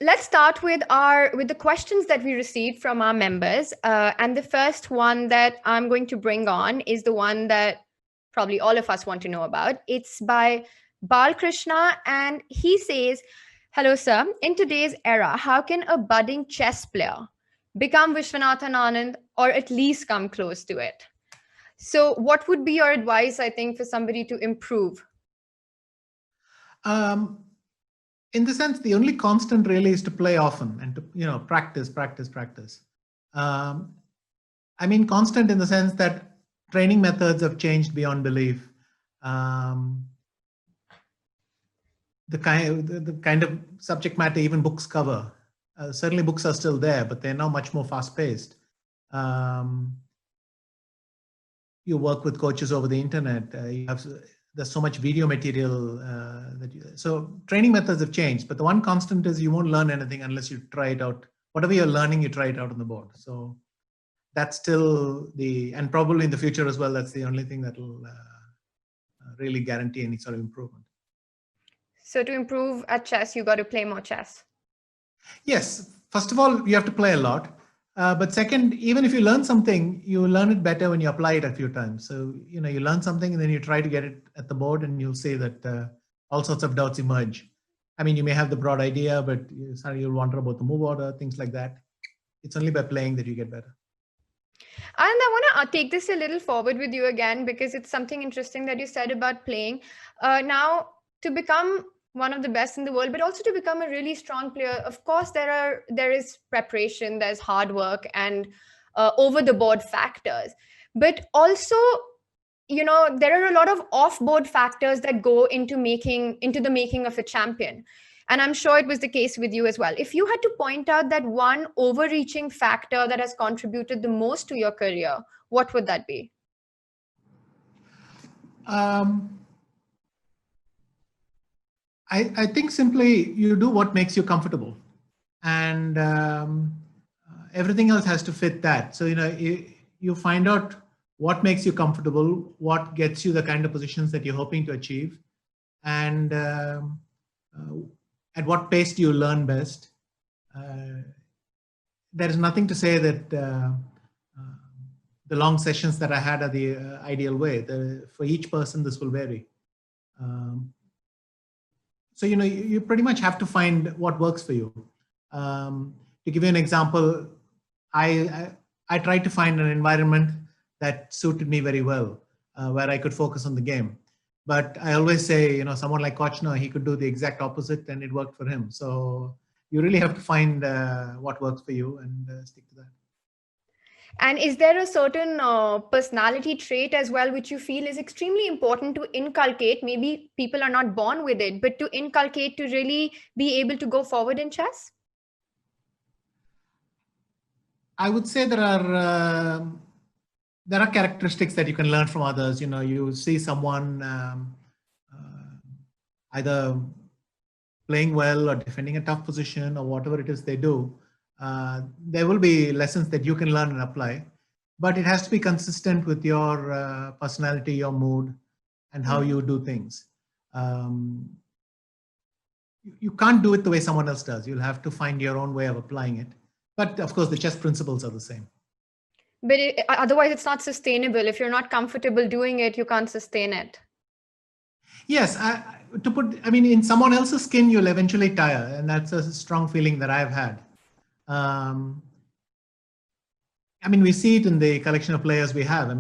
let's start with the questions that we received from our members. And the first one that I'm going to bring on is the one that probably all of us want to know about. It's by Balkrishna, and he says, "Hello, sir. In today's era, how can a budding chess player become Viswanathan Anand, or at least come close to it?" So what would be your advice, I think, for somebody to improve? In the sense, the only constant really is to play often and to, practice. I mean, constant in the sense that training methods have changed beyond belief. The kind of subject matter even books cover. Certainly books are still there, but they're now much more fast-paced. You work with coaches over the internet. There's so much video material so training methods have changed, but the one constant is you won't learn anything unless you try it out. Whatever you're learning, you try it out on the board. So that's still and probably in the future as well, that's the only thing that will really guarantee any sort of improvement. So to improve at chess, you got to play more chess. Yes. First of all, you have to play a lot. But second, even if you learn something, you learn it better when you apply it a few times. So, you learn something and then you try to get it at the board, and you'll see that all sorts of doubts emerge. I mean, you may have the broad idea, but you'll wonder about the move order, things like that. It's only by playing that you get better. And I want to take this a little forward with you again, because it's something interesting that you said about playing. Now, to become one of the best in the world, but also to become a really strong player, of course, there is preparation, there's hard work, and over the board factors. But also, there are a lot of off-board factors that go into the making of a champion. And I'm sure it was the case with you as well. If you had to point out that one overreaching factor that has contributed the most to your career, what would that be? I think simply you do what makes you comfortable, and everything else has to fit that. So, you find out what makes you comfortable, what gets you the kind of positions that you're hoping to achieve, and at what pace do you learn best. There is nothing to say that the long sessions that I had are the ideal way. For each person, this will vary. So, you pretty much have to find what works for you. To give you an example, I tried to find an environment that suited me very well, where I could focus on the game. But I always say, someone like Kochner, he could do the exact opposite and it worked for him. So you really have to find what works for you and stick to that. And is there a certain personality trait as well, which you feel is extremely important to inculcate? Maybe people are not born with it, but to inculcate to really be able to go forward in chess? I would say there are characteristics that you can learn from others. You see someone either playing well or defending a tough position or whatever it is they do. There will be lessons that you can learn and apply, but it has to be consistent with your personality, your mood, and how you do things. You can't do it the way someone else does. You'll have to find your own way of applying it. But of course, the chess principles are the same. But otherwise, it's not sustainable. If you're not comfortable doing it, you can't sustain it. Yes. In someone else's skin, you'll eventually tire. And that's a strong feeling that I've had. We see it in the collection of players we have.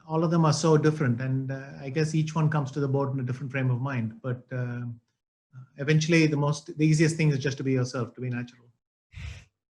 All of them are so different. And I guess each one comes to the board in a different frame of mind. But eventually, the easiest thing is just to be yourself, to be natural.